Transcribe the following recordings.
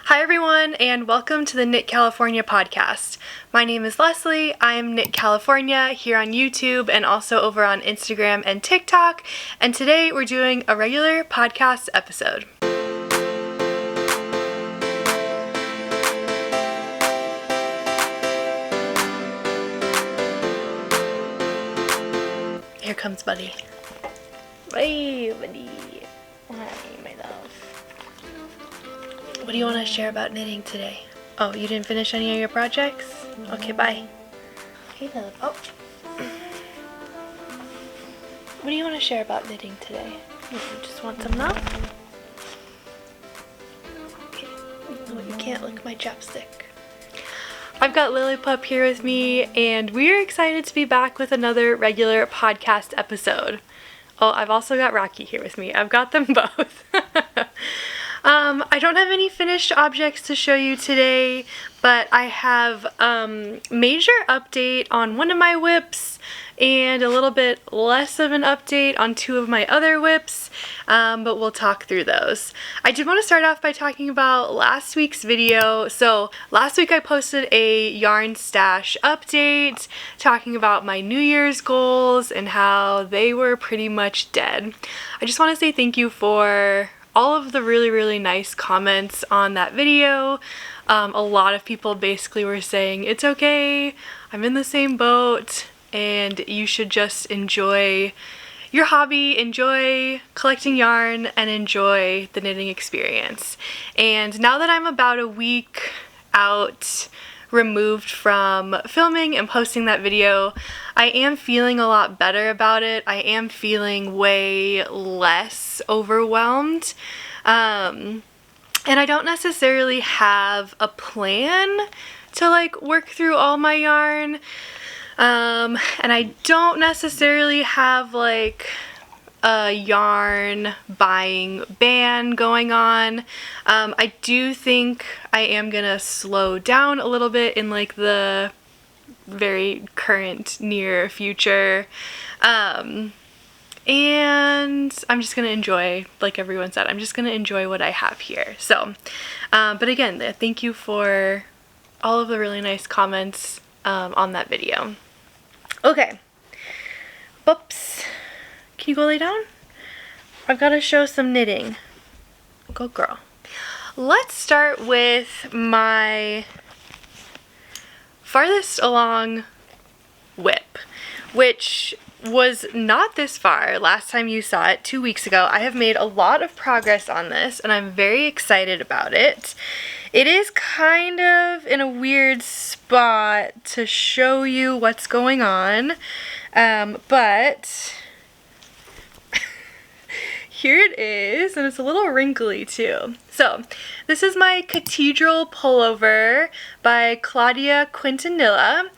Hi everyone, and welcome to the Knit California podcast. My name is Leslie. I am Knit California here on YouTube and also over on Instagram and TikTok, and today we're doing a regular podcast episode. Here comes Buddy. Hey, Buddy. Hi, my love. What do you want to share about knitting today? Oh, you didn't finish any of your projects? Okay, bye. Hey, love. Oh. What do you want to share about knitting today? You just want some milk? Okay. Oh, you can't lick my chapstick. I've got Lilypup here with me, and we're excited to be back with another regular podcast episode. Oh, I've also got Rocky here with me. I've got them both. I don't have any finished objects to show you today, but I have major update on one of my WIPs and a little bit less of an update on two of my other WIPs, but we'll talk through those. I did want to start off by talking about last week's video. So last week I posted a yarn stash update talking about my New Year's goals and how they were pretty much dead. I just want to say thank you for all of the really nice comments on that video. A lot of people basically were saying, it's okay, I'm in the same boat, and you should just enjoy your hobby, enjoy collecting yarn, and enjoy the knitting experience. And now that I'm about a week out, removed from filming and posting that video, I am feeling a lot better about it. I am feeling way less overwhelmed. And I don't necessarily have a plan to like work through all my yarn. And I don't necessarily have like a yarn buying ban going on. I do think I am gonna slow down a little bit in like the very current near future. And I'm just gonna enjoy, like everyone said, I'm just gonna enjoy what I have here. So, but again, thank you for all of the really nice comments on that video. Okay, whoops. Can you go lay down? I've got to show some knitting. Go girl. Let's start with my farthest along WIP, which was not this far last time you saw it 2 weeks ago. I have made a lot of progress on this and I'm very excited about it. It is kind of in a weird spot to show you what's going on, but here it is, and it's a little wrinkly too. So this is my Catedral Pullover by Claudia Quintanilla.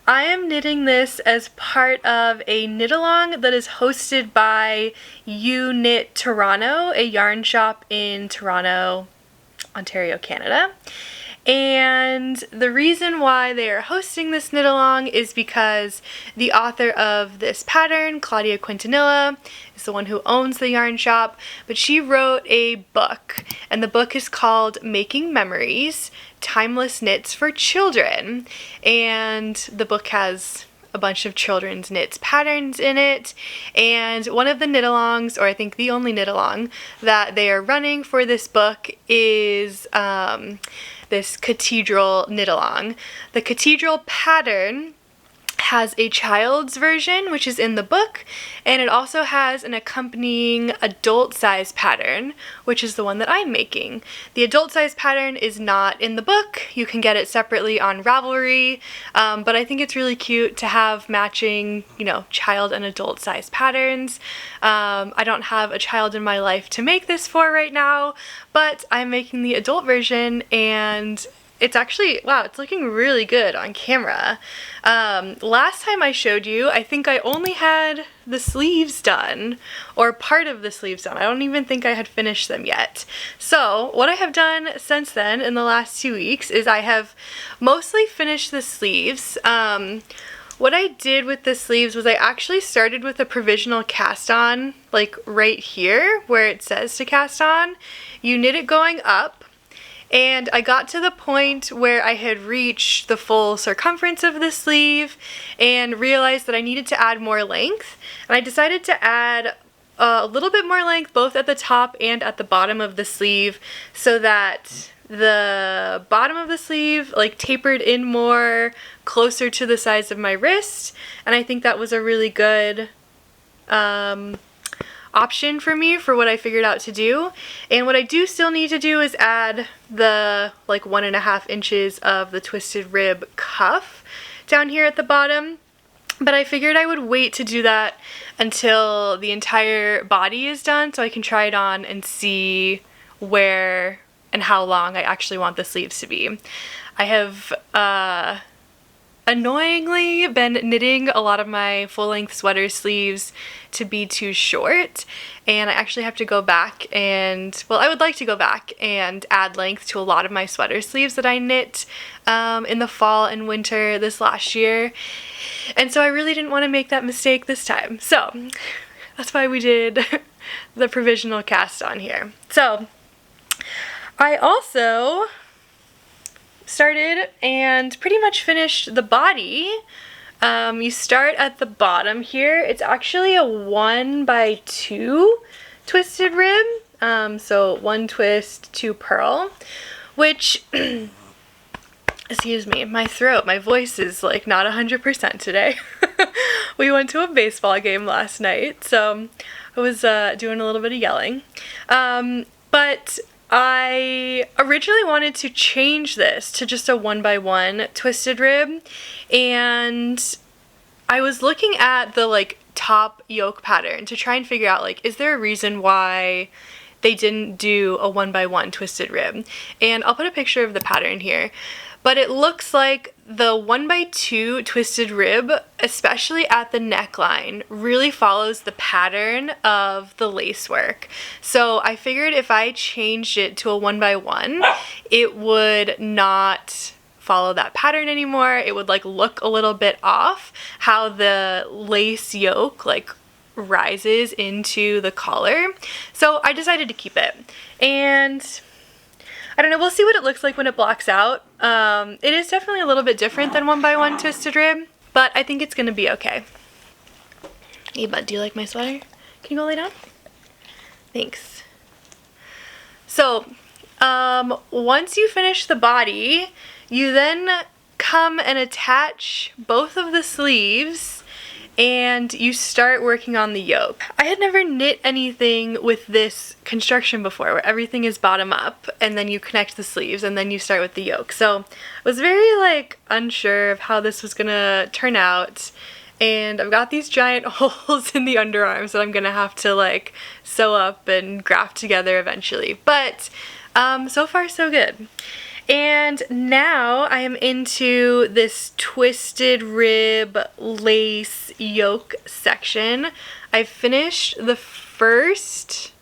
I am knitting this as part of a knit-along that is hosted by Ewe Knit Toronto, a yarn shop in Toronto, Ontario, Canada. And the reason why they are hosting this knit-along is because the author of this pattern, Claudia Quintanilla, is the one who owns the yarn shop, but she wrote a book, and the book is called Making Memories, Timeless Knits for Children, and the book has a bunch of children's knits patterns in it, and one of the knit-alongs, or I think the only knit-along that they are running for this book is this Cathedral knit-along. The Cathedral pattern has a child's version, which is in the book, and it also has an accompanying adult size pattern, which is the one that I'm making. The adult size pattern is not in the book. You can get it separately on Ravelry, but I think it's really cute to have matching, you know, child and adult size patterns. I don't have a child in my life to make this for right now, but I'm making the adult version, and it's actually, wow, it's looking really good on camera. Last time I showed you, I think I only had the sleeves done, or part of the sleeves done. I don't even think I had finished them yet. So what I have done since then in the last 2 weeks is I have mostly finished the sleeves. What I did with the sleeves was I actually started with a provisional cast on, like right here where it says to cast on. You knit it going up, and I got to the point where I had reached the full circumference of the sleeve and realized that I needed to add more length, and I decided to add a little bit more length both at the top and at the bottom of the sleeve so that the bottom of the sleeve like tapered in more closer to the size of my wrist, and I think that was a really good option for me for what I figured out to do. And what I do still need to do is add the like 1.5 inches of the twisted rib cuff down here at the bottom, but I figured I would wait to do that until the entire body is done so I can try it on and see where and how long I actually want the sleeves to be. I have annoyingly been knitting a lot of my full-length sweater sleeves to be too short, and I actually have to go back and, well, I would like to go back and add length to a lot of my sweater sleeves that I knit in the fall and winter this last year, and so I really didn't want to make that mistake this time. So that's why we did the provisional cast on here. So I also started and pretty much finished the body. You start at the bottom here. It's actually a 1x2 twisted rib. So 1 twist, 2 purl, which, excuse me, my throat, my voice is like not 100% today. We went to a baseball game last night, so I was doing a little bit of yelling. But I originally wanted to change this to just a 1x1 twisted rib, and I was looking at the like top yoke pattern to try and figure out like, is there a reason why they didn't do a 1x1 twisted rib? And I'll put a picture of the pattern here, but it looks like the 1x2 twisted rib, especially at the neckline, really follows the pattern of the lace work. So I figured if I changed it to a 1x1, it would not follow that pattern anymore. It would like look a little bit off how the lace yoke like rises into the collar. So I decided to keep it, and I don't know, we'll see what it looks like when it blocks out. It is definitely a little bit different than 1x1 twisted rib, but I think it's gonna be okay. Hey bud, do you like my sweater? Can you go lay down? Thanks. So, once you finish the body, you then come and attach both of the sleeves and you start working on the yoke. I had never knit anything with this construction before, where everything is bottom up and then you connect the sleeves and then you start with the yoke. So I was very like unsure of how this was gonna turn out, and I've got these giant holes in the underarms that I'm gonna have to like sew up and graft together eventually. But so far so good. And now I am into this twisted rib lace yoke section. I've finished the first,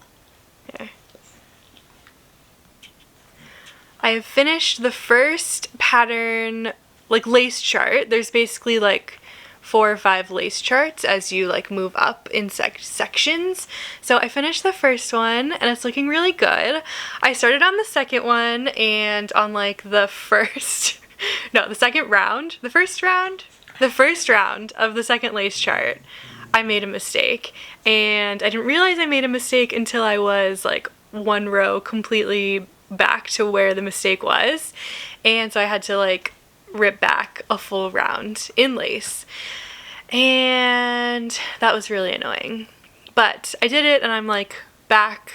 I have finished the first pattern, like lace chart. There's basically like 4 or 5 lace charts as you like move up in sections. So I finished the first one and it's looking really good. I started on the second one, and on like the first, no, the second round, the first round of the second lace chart, I made a mistake, and I didn't realize I made a mistake until I was like 1 row completely back to where the mistake was, and so I had to like rip back a full round in lace, and that was really annoying. But I did it, and I'm like back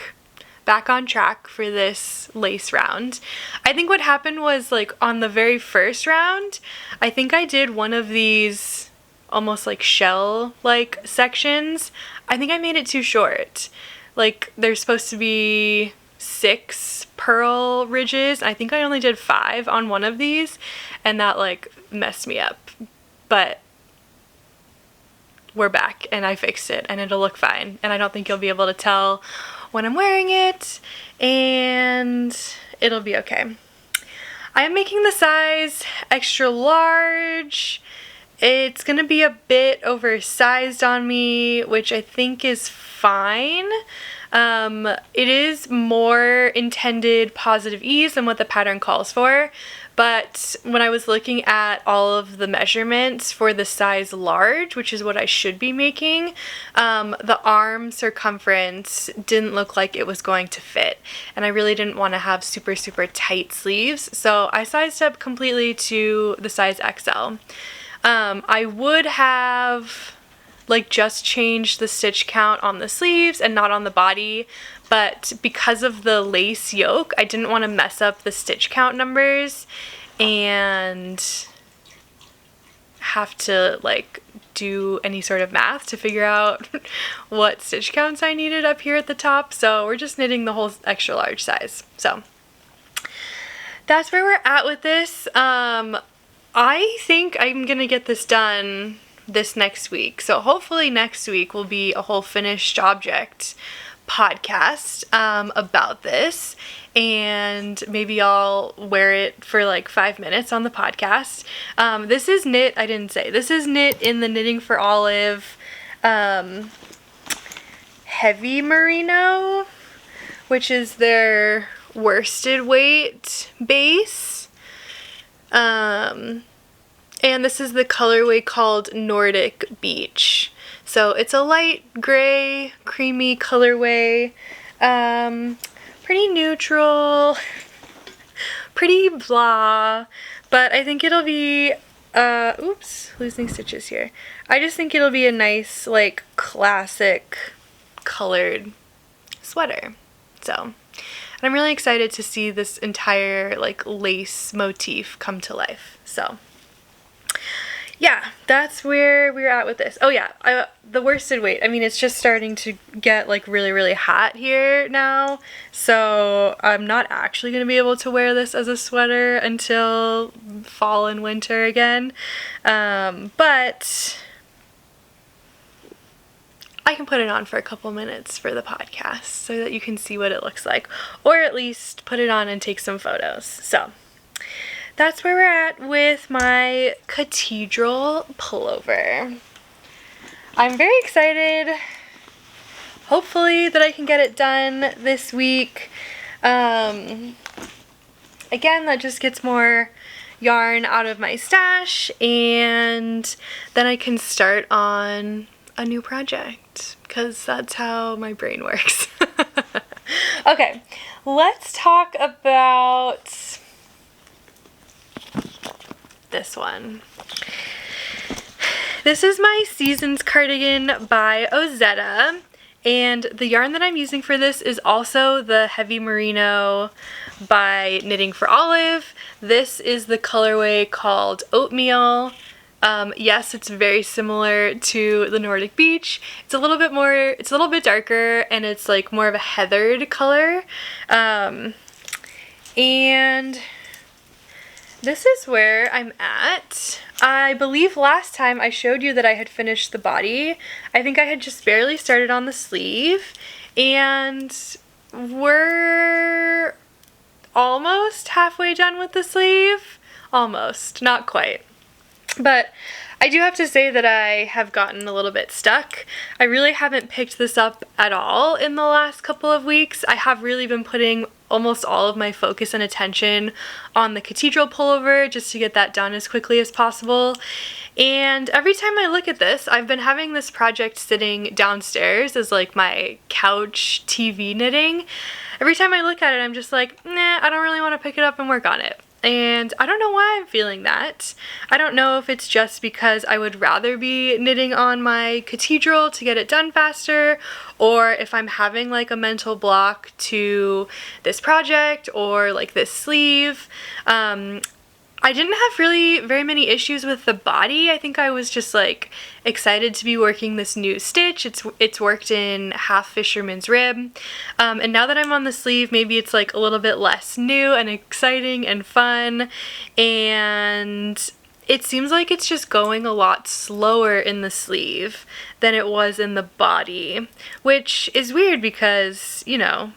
on track for this lace round. I think what happened was like on the very first round, I think I did one of these almost like shell like sections. I think I made it too short. Like there's supposed to be 6 purl ridges. I think I only did 5 on one of these, and that like messed me up. But we're back and I fixed it and it'll look fine, and I don't think you'll be able to tell when I'm wearing it, and it'll be okay. I'm making the size extra large. It's gonna be a bit oversized on me, which I think is fine. It is more intended positive ease than what the pattern calls for, but when I was looking at all of the measurements for the size large, which is what I should be making, the arm circumference didn't look like it was going to fit, and I really didn't want to have super tight sleeves, so I sized up completely to the size XL. I would have like just changed the stitch count on the sleeves and not on the body, but because of the lace yoke, I didn't want to mess up the stitch count numbers and have to like do any sort of math to figure out what stitch counts I needed up here at the top, so we're just knitting the whole extra large size. So that's where we're at with this. I think I'm gonna get this done this next week, so hopefully next week will be a whole finished object podcast about this, and maybe I'll wear it for like 5 minutes on the podcast. This is knit, I didn't say, this is knit in the Knitting for Olive heavy merino, which is their worsted weight base. And this is the colorway called Nordic Beach. So it's a light gray, creamy colorway. Pretty neutral, pretty blah, but I think it'll be, oops, losing stitches here. I just think it'll be a nice, like, classic colored sweater. So, and I'm really excited to see this entire, like, lace motif come to life. So yeah, that's where we're at with this. Oh yeah, the worsted weight, I mean, it's just starting to get like really hot here now, so I'm not actually going to be able to wear this as a sweater until fall and winter again, but I can put it on for a couple minutes for the podcast so that you can see what it looks like, or at least put it on and take some photos. So that's where we're at with my Catedral Pullover. I'm very excited, hopefully, that I can get it done this week. Again, that just gets more yarn out of my stash, and then I can start on a new project, because that's how my brain works. Okay, let's talk about this one. This is my Seasons cardigan by Ozetta, and the yarn that I'm using for this is also the heavy merino by Knitting for Olive. This is the colorway called Oatmeal. Yes, it's very similar to the Nordic Beach. It's a little bit darker, and it's like more of a heathered color. And this is where I'm at. I believe last time I showed you that I had finished the body. I think I had just barely started on the sleeve, and we're almost halfway done with the sleeve. Almost, not quite. But I do have to say that I have gotten a little bit stuck. I really haven't picked this up at all in the last couple of weeks. I have really been putting almost all of my focus and attention on the Catedral Pullover just to get that done as quickly as possible. And every time I look at this, I've been having this project sitting downstairs as like my couch TV knitting. Every time I look at it, I'm just like, nah, I don't really want to pick it up and work on it. And I don't know why I'm feeling that. I don't know if it's just because I would rather be knitting on my Catedral to get it done faster, or if I'm having like a mental block to this project or like this sleeve. I didn't have really very many issues with the body. I think I was just like excited to be working this new stitch. It's worked in half fisherman's rib. And now that I'm on the sleeve, maybe it's like a little bit less new and exciting and fun. And it seems like it's just going a lot slower in the sleeve than it was in the body, which is weird because, you know,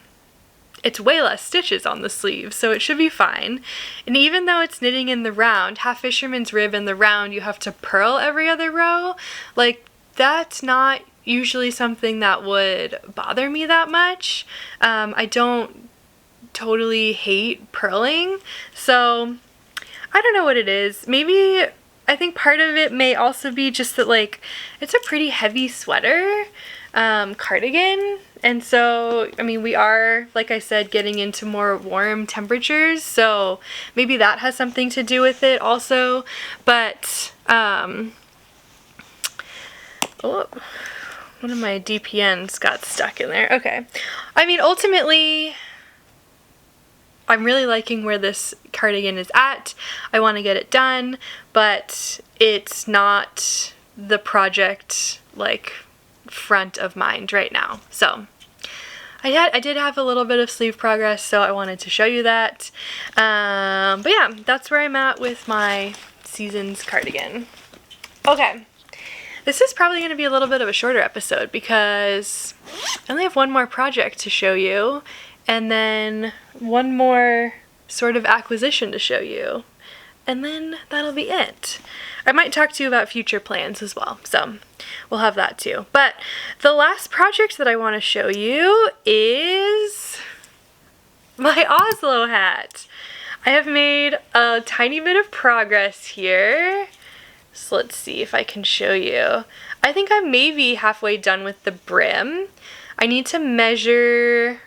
it's way less stitches on the sleeve, so it should be fine. And even though it's knitting in the round, half fisherman's rib in the round, you have to purl every other row. Like, that's not usually something that would bother me that much. I don't totally hate purling, so I don't know what it is. Maybe I think part of it may also be just that, like, it's a pretty heavy sweater cardigan, and so I mean we are, like I said, getting into more warm temperatures, so maybe that has something to do with it also. But oh, one of my DPNs got stuck in there. Okay, I mean ultimately I'm really liking where this cardigan is at. I want to get it done, but it's not the project like front of mind right now. So I did have a little bit of sleeve progress, so I wanted to show you that. But yeah, that's where I'm at with my season's cardigan. Okay, this is probably going to be a little bit of a shorter episode because I only have one more project to show you, and then one more sort of acquisition to show you, and then that'll be it. I might talk to you about future plans as well, so we'll have that too. But the last project that I want to show you is my Oslo hat. I have made a tiny bit of progress here, so let's see if I can show you. I think I'm maybe halfway done with the brim. I need to measure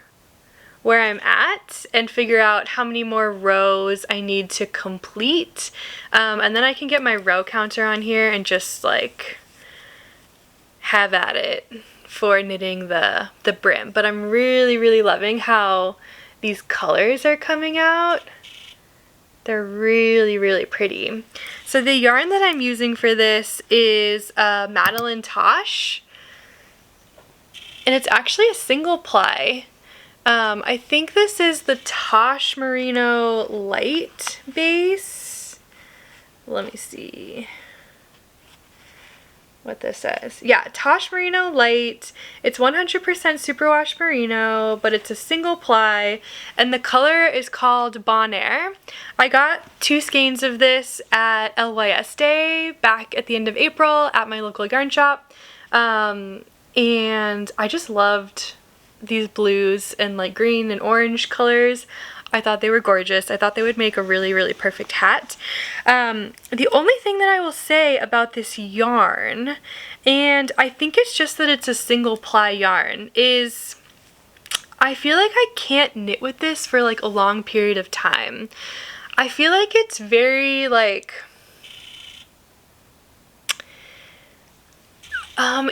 where I'm at and figure out how many more rows I need to complete, and then I can get my row counter on here and just like have at it for knitting the brim. But I'm really loving how these colors are coming out. They're really pretty. So the yarn that I'm using for this is Madeline Tosh, and it's actually a single ply. I think this is the Tosh Merino Light base. Let me see what this says. Yeah, Tosh Merino Light. It's 100% superwash merino, but it's a single ply, and the color is called Bon Air. I got 2 skeins of this at LYS Day back at the end of April at my local yarn shop, and I just loved these blues and like green and orange colors. I thought they were gorgeous. I thought they would make a really perfect hat. The only thing that I will say about this yarn, and I think it's just that it's a single ply yarn, is I feel like I can't knit with this for like a long period of time. I feel like it's very like,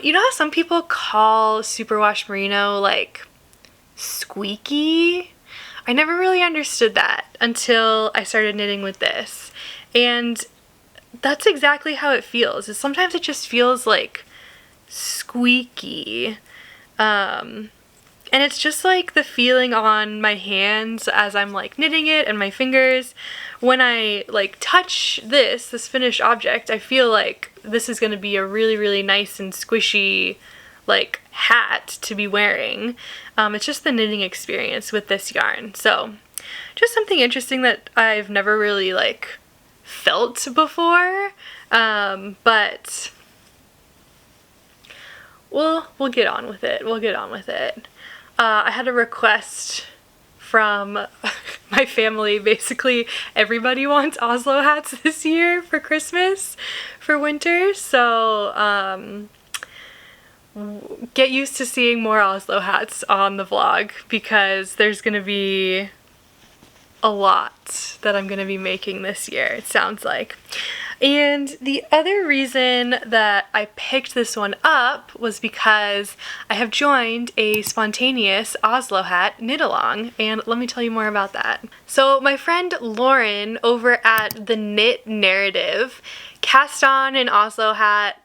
you know how some people call superwash merino like squeaky? I never really understood that until I started knitting with this, and that's exactly how it feels. Is sometimes it just feels like squeaky, and it's just like the feeling on my hands as I'm like knitting it, and my fingers. When I like touch this finished object, I feel like this is going to be a really nice and squishy like hat to be wearing. It's just the knitting experience with this yarn. So just something interesting that I've never really like felt before, but we'll get on with it. We'll get on with it. I had a request from my family. Basically everybody wants Oslo hats this year for Christmas, for winter, so get used to seeing more Oslo hats on the vlog, because there's gonna be a lot that I'm gonna be making this year, it sounds like. And the other reason that I picked this one up was because I have joined a spontaneous Oslo hat knit along, and let me tell you more about that. So my friend Lauren over at The Knit Narrative cast on an Oslo hat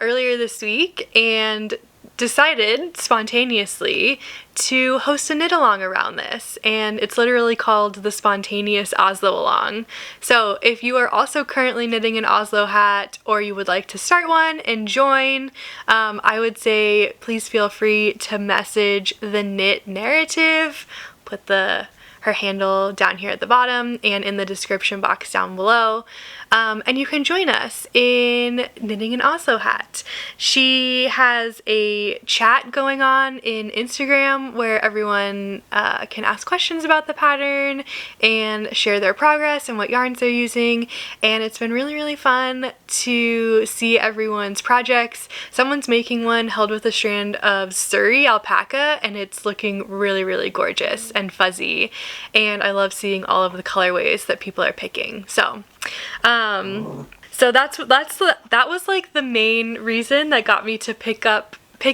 earlier this week and decided spontaneously to host a knit along around this, and it's literally called the Spontaneous Oslo Along. So if you are also currently knitting an Oslo hat, or you would like to start one and join, I would say please feel free to message The Knit Narrative, put the her handle down here at the bottom and in the description box down below. And you can join us in knitting an Oslo hat. She has a chat going on in Instagram where everyone can ask questions about the pattern and share their progress and what yarns they're using, and it's been really, really fun to see everyone's projects. Someone's making one held with a strand of Surrey alpaca, and it's looking really, really gorgeous and fuzzy, and I love seeing all of the colorways that people are picking. So that was like the main reason that got me to pick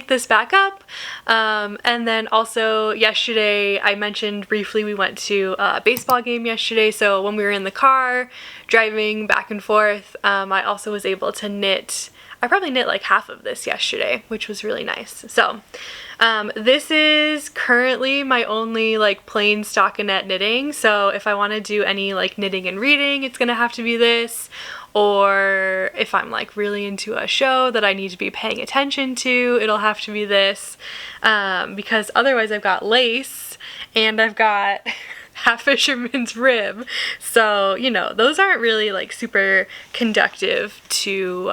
this back up. And then also yesterday, I mentioned briefly we went to a baseball game yesterday, so when we were in the car driving back and forth, I also was able to knit. I probably knit like half of this yesterday, which was really nice. So this is currently my only like plain stockinette knitting, so if I want to do any like knitting and reading, it's gonna have to be this, or if I'm like really into a show that I need to be paying attention to, it'll have to be this, because otherwise I've got lace and I've got half fisherman's rib, so you know, those aren't really like super conductive to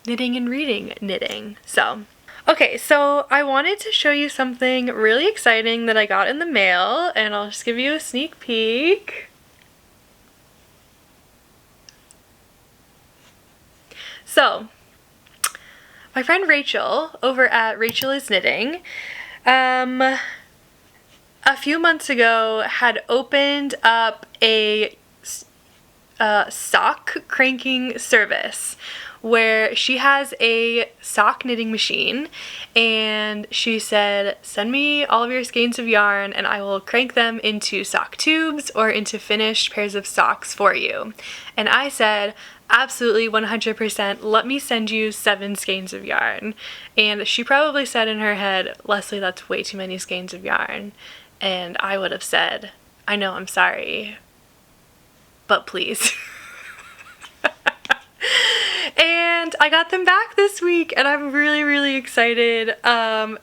knitting and reading knitting. So okay, so I wanted to show you something really exciting that I got in the mail, and I'll just give you a sneak peek. So my friend Rachel over at Rachel is Knitting a few months ago had opened up a sock cranking service where she has a sock knitting machine, and she said, send me all of your skeins of yarn and I will crank them into sock tubes or into finished pairs of socks for you. And I said, absolutely, 100%, let me send you 7 skeins of yarn. And she probably said in her head, Leslie, that's way too many skeins of yarn. And I would have said, I know, I'm sorry, but please. And I got them back this week, and I'm really, really excited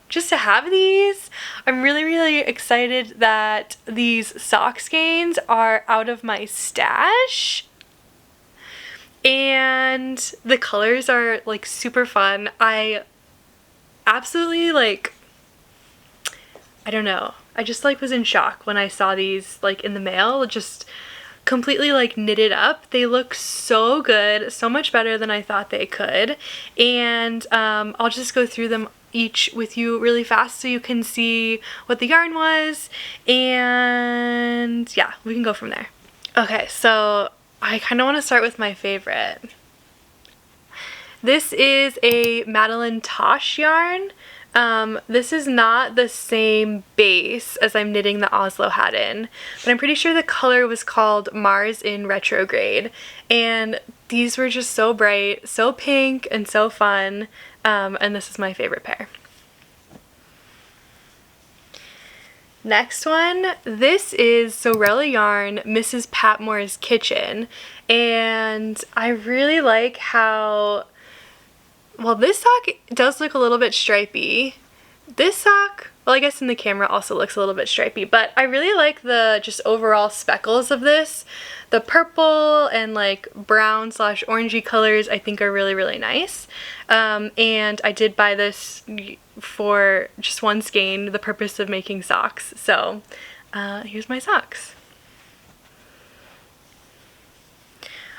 just to have these. I'm really, really excited that these sock skeins are out of my stash. And the colors are like super fun. I absolutely like, I don't know, I just like was in shock when I saw these like in the mail, just completely like knitted up. They look so good, so much better than I thought they could. And I'll just go through them each with you really fast so you can see what the yarn was, and yeah, we can go from there. Okay, so I kind of want to start with my favorite. This is a Madeline Tosh yarn. This is not the same base as I'm knitting the Oslo hat in, but I'm pretty sure the color was called Mars in Retrograde, and these were just so bright, so pink, and so fun, and this is my favorite pair. Next one, this is Sewrella yarn, Mrs. Pattmore's Kitchen, and I really like how, well, this sock does look a little bit stripy. This sock, well, I guess in the camera also looks a little bit stripy, but I really like the just overall speckles of this. The purple and like brown / orangey colors I think are really, really nice. And I did buy this for just one skein, the purpose of making socks. So here's my socks.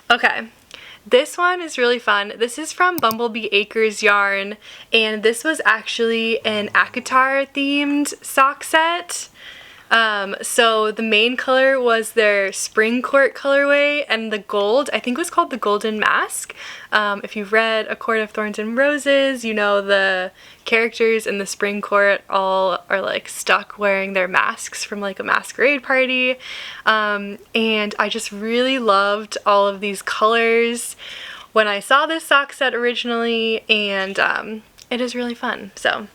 Okay. This one is really fun. This is from Bumblebee Acres yarn, and this was actually an Akatar themed sock set. So the main color was their Spring Court colorway, and the gold, I think, was called the Golden Mask. If you've read A Court of Thorns and Roses, you know the characters in the Spring Court all are like stuck wearing their masks from like a masquerade party. And I just really loved all of these colors when I saw this sock set originally, and it is really fun. So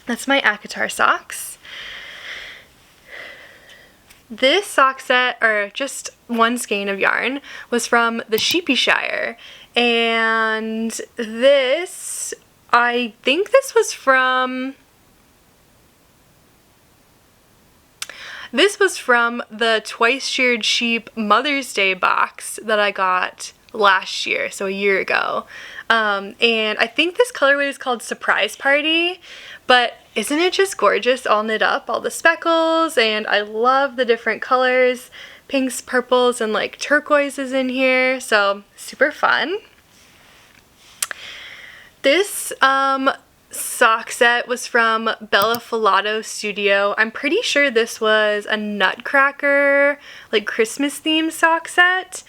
that's my Akatar socks. This sock set, or just one skein of yarn, was from the Sheepyshire, and this, I think this was from, This was from the Twice Sheared Sheep Mother's Day box that I got last year, so a year ago. And I think this colorway is called Surprise Party, but isn't it just gorgeous all knit up, all the speckles, and I love the different colors, pinks, purples, and like turquoises in here, so super fun. This sock set was from Bella Filato Studio. I'm pretty sure this was a Nutcracker, like Christmas themed sock set.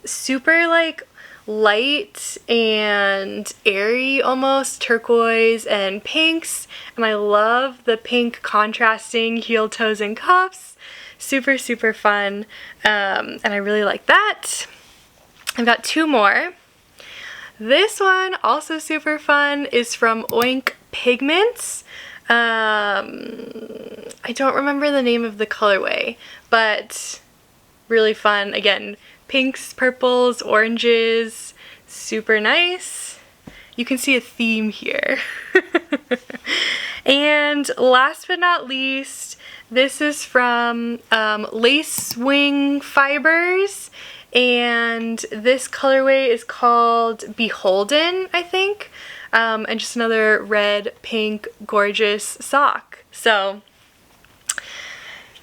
Super like light and airy almost, turquoise and pinks, and I love the pink contrasting heel, toes, and cuffs. Super, super fun, and I really like that. I've got two more. This one, also super fun, is from Oink Pigments. I don't remember the name of the colorway, but really fun. Again, pinks, purples, oranges, super nice. You can see a theme here. And last but not least, this is from Lacewing Fibers, and this colorway is called Beholden, I think, and just another red, pink, gorgeous sock. So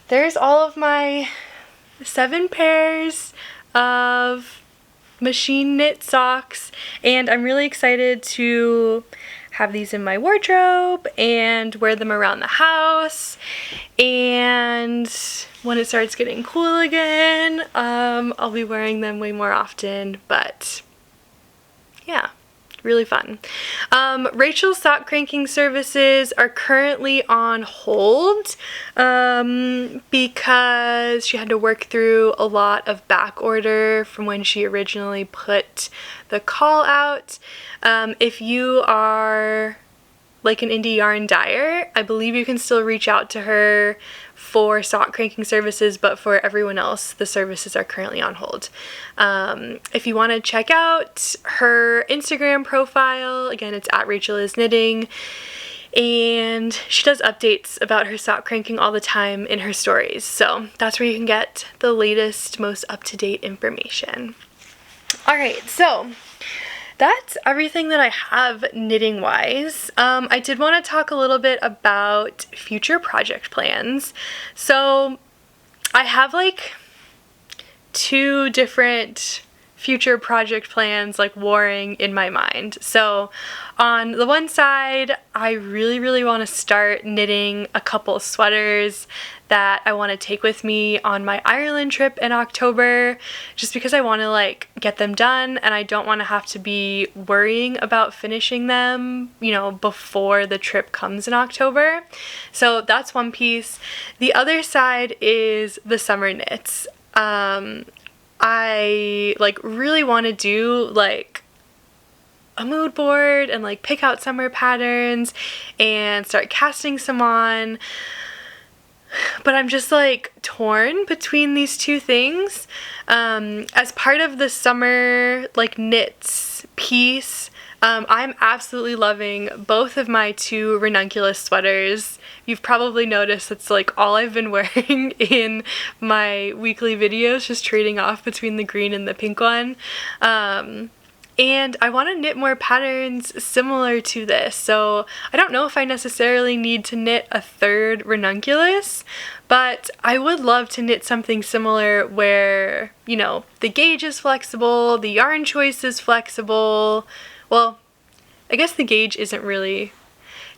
there's all of my 7 pairs of machine knit socks, and I'm really excited to have these in my wardrobe and wear them around the house, and when it starts getting cool again, I'll be wearing them way more often, but yeah, really fun. Rachel's sock cranking services are currently on hold because she had to work through a lot of back order from when she originally put the call out. If you are like an indie yarn dyer, I believe you can still reach out to her for sock cranking services, but for everyone else, the services are currently on hold. If you want to check out her Instagram profile, again, it's at Rachel is Knitting, and she does updates about her sock cranking all the time in her stories, so that's where you can get the latest, most up-to-date information. Alright, so that's everything that I have knitting wise. I did want to talk a little bit about future project plans. So I have like 2 different future project plans like warring in my mind. So on the one side, I really want to start knitting a couple sweaters that I want to take with me on my Ireland trip in October, just because I want to like get them done and I don't want to have to be worrying about finishing them, you know, before the trip comes in October. So that's one piece. The other side is the summer knits. I like really want to do like a mood board and like pick out summer patterns and start casting some on, but I'm just like torn between these 2 things. As part of the summer like knits piece, I'm absolutely loving both of my 2 Ranunculus sweaters. You've probably noticed that's like all I've been wearing in my weekly videos, just trading off between the green and the pink one. And I want to knit more patterns similar to this, so I don't know if I necessarily need to knit a 3rd Ranunculus, but I would love to knit something similar where, you know, the gauge is flexible, the yarn choice is flexible. Well, I guess the gauge isn't really...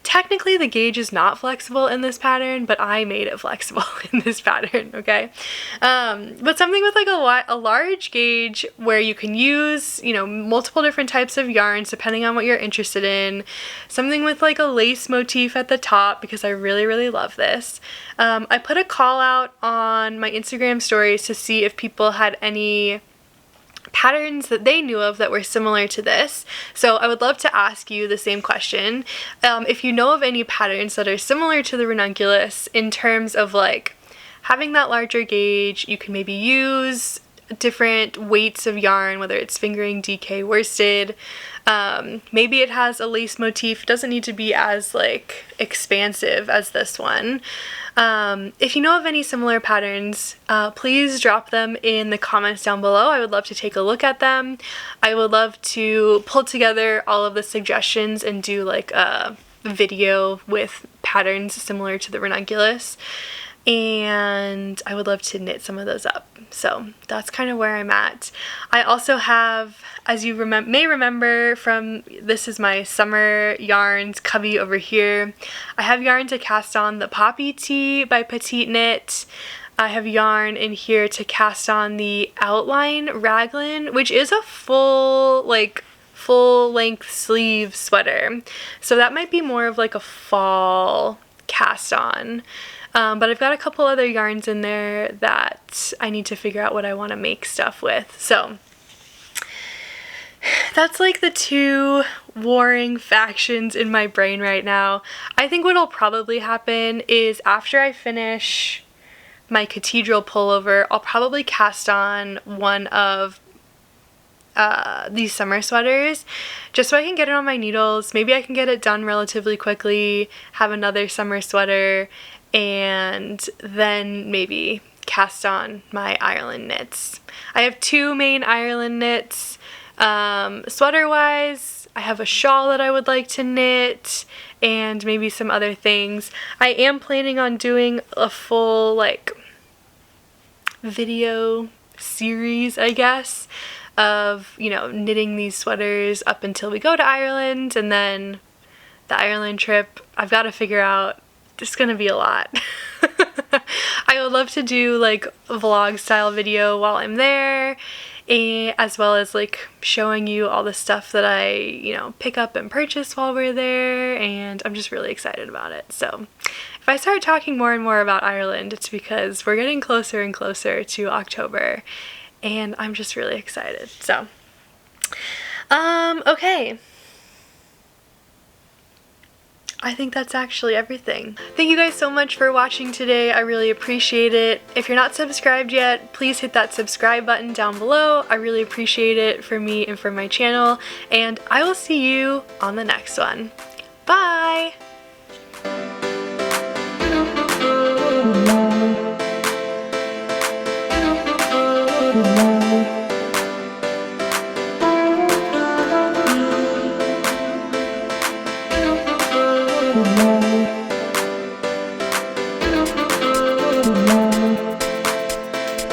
Technically, the gauge is not flexible in this pattern, but I made it flexible in this pattern, okay? But something with like a large gauge where you can use, you know, multiple different types of yarns depending on what you're interested in. Something with like a lace motif at the top because I really love this. I put a call out on my Instagram stories to see if people had any patterns that they knew of that were similar to this. So I would love to ask you the same question. If you know of any patterns that are similar to the Ranunculus in terms of like having that larger gauge, you can maybe use different weights of yarn, whether it's fingering, DK, worsted. Maybe it has a lace motif. It doesn't need to be as like expansive as this one. If you know of any similar patterns, please drop them in the comments down below. I would love to take a look at them. I would love to pull together all of the suggestions and do like a video with patterns similar to the Ranunculus. And I would love to knit some of those up. So that's kind of where I'm at. I also have, as you may remember from, this is my summer yarns cubby over here. I have yarn to cast on the Poppy Tee by Petite Knit. I have yarn in here to cast on the Outline Raglan, which is a full length sleeve sweater. So that might be more of like a fall cast on. But I've got a couple other yarns in there that I need to figure out what I want to make stuff with. So that's like the two warring factions in my brain right now. I think what'll probably happen is after I finish my Cathedral pullover, I'll probably cast on one of these summer sweaters just so I can get it on my needles. Maybe I can get it done relatively quickly, have another summer sweater, and then maybe cast on my Ireland knits. I have two main Ireland knits. Sweater wise, I have a shawl that I would like to knit and maybe some other things. I am planning on doing a full like video series, I guess, of, you know, knitting these sweaters up until we go to Ireland, and then the Ireland trip, I've got to figure out. It's gonna be a lot. I would love to do like a vlog style video while I'm there, as well as like showing you all the stuff that I, you know, pick up and purchase while we're there, and I'm just really excited about it. So if I start talking more and more about Ireland, it's because we're getting closer and closer to October, and I'm just really excited. So okay, I think that's actually everything. Thank you guys so much for watching today. I really appreciate it. If you're not subscribed yet, please hit that subscribe button down below. I really appreciate it for me and for my channel, and I will see you on the next one. Bye! Good morning.